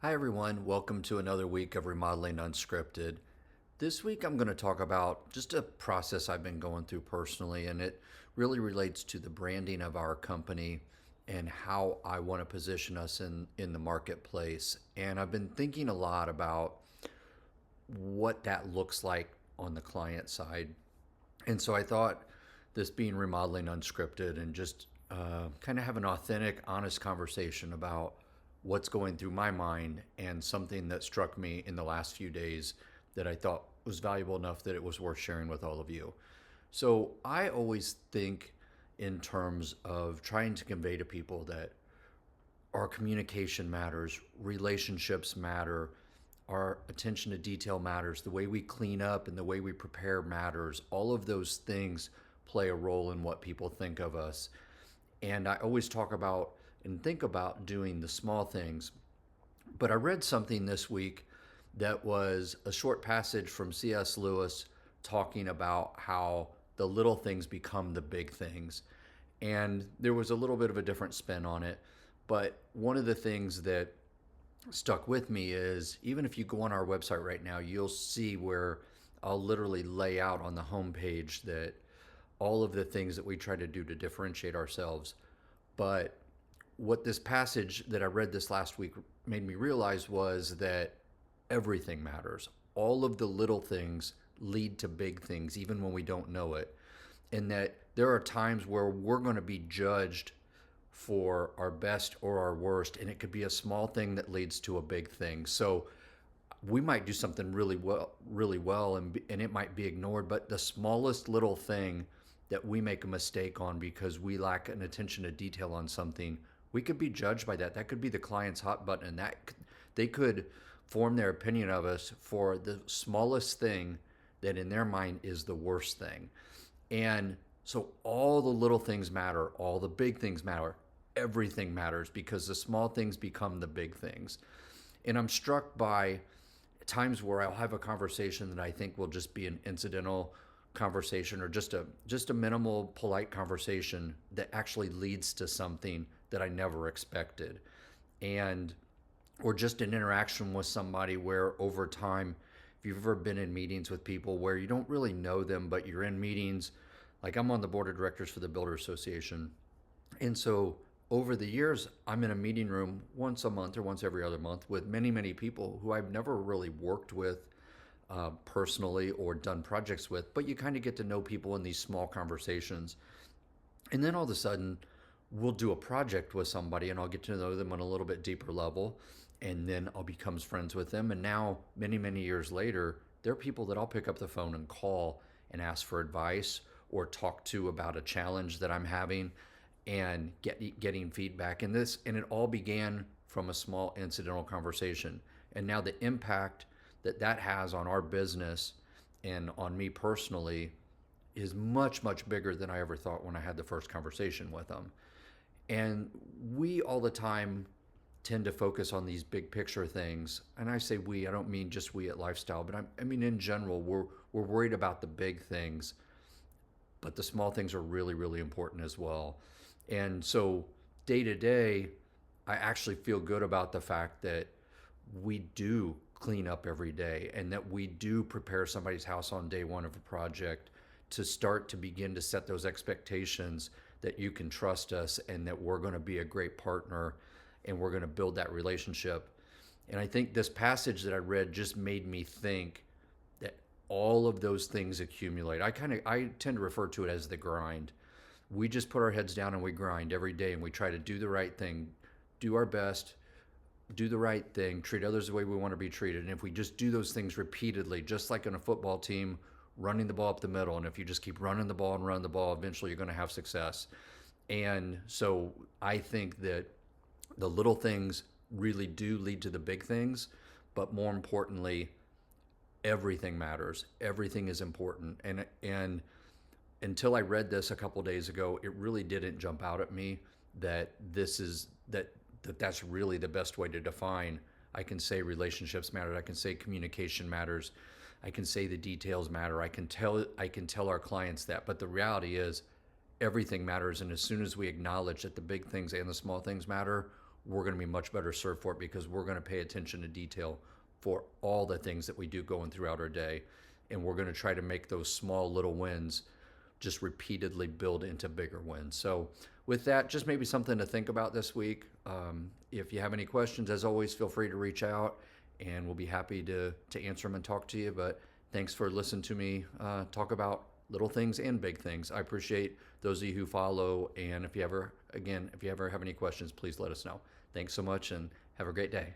Hi, everyone. Welcome to another week of Remodeling Unscripted. This week, I'm going to talk about just a process I've been going through personally, and it really relates to the branding of our company and how I want to position us in the marketplace. And I've been thinking a lot about what that looks like on the client side. And so I thought this being Remodeling Unscripted and just kind of have an authentic, honest conversation about what's going through my mind and something that struck me in the last few days that I thought was valuable enough that it was worth sharing with all of you. So I always think in terms of trying to convey to people that our communication matters, relationships matter, our attention to detail matters, the way we clean up and the way we prepare matters. All of those things play a role in what people think of us. And I always talk about and think about doing the small things. But I read something this week that was a short passage from C.S. Lewis talking about how the little things become the big things. And there was a little bit of a different spin on it. But one of the things that stuck with me is even if you go on our website right now, you'll see where I'll literally lay out on the homepage that all of the things that we try to do to differentiate ourselves. But what this passage that I read this last week made me realize was that everything matters. All of the little things lead to big things, even when we don't know it. And that there are times where we're going to be judged for our best or our worst, and it could be a small thing that leads to a big thing. So we might do something really well, and it might be ignored. But the smallest little thing that we make a mistake on because we lack an attention to detail on something, we could be judged by that. That could be the client's hot button, and that they could form their opinion of us for the smallest thing that in their mind is the worst thing. And so all the little things matter, all the big things matter, everything matters because the small things become the big things. And I'm struck by times where I'll have a conversation that I think will just be an incidental conversation or just a minimal polite conversation that actually leads to something that I never expected. And or just an interaction with somebody where over time, if you've ever been in meetings with people where you don't really know them, but you're in meetings, like I'm on the board of directors for the Builder Association. And so over the years, I'm in a meeting room once a month or once every other month with many, many people who I've never really worked with personally or done projects with, but you kind of get to know people in these small conversations. And then all of a sudden, we'll do a project with somebody and I'll get to know them on a little bit deeper level. And then I'll become friends with them. And now, many, many years later, they're people that I'll pick up the phone and call and ask for advice or talk to about a challenge that I'm having and getting feedback. And it all began from a small incidental conversation. And now the impact that has on our business and on me personally is much, much bigger than I ever thought when I had the first conversation with them. And we all the time tend to focus on these big picture things. And I say we, I don't mean just we at Lifestyle, but I mean in general, we're worried about the big things, but the small things are really, really important as well. And so day to day, I actually feel good about the fact that we do clean up every day and that we do prepare somebody's house on day one of a project to start to begin to set those expectations that you can trust us and that we're going to be a great partner and we're going to build that relationship. And I think this passage that I read just made me think that all of those things accumulate. I tend to refer to it as the grind. We just put our heads down and we grind every day and we try to do the right thing, do our best, do the right thing, treat others the way we want to be treated. And if we just do those things repeatedly, just like in a football team, running the ball up the middle, and if you just keep running the ball and run the ball, eventually you're going to have success. And so I think that the little things really do lead to the big things, but more importantly, everything matters. Everything is important. And until I read this a couple days ago, it really didn't jump out at me that that's really the best way to define. I can say relationships matter. I can say communication matters. I can say the details matter. I can tell our clients that. But the reality is everything matters. And as soon as we acknowledge that the big things and the small things matter, we're going to be much better served for it because we're going to pay attention to detail for all the things that we do going throughout our day. And we're going to try to make those small little wins just repeatedly build into bigger wins. So, with that, just maybe something to think about this week. If you have any questions, as always, feel free to reach out and we'll be happy to answer them and talk to you. But thanks for listening to me talk about little things and big things. I appreciate those of you who follow. And if you ever have any questions, please let us know. Thanks so much and have a great day.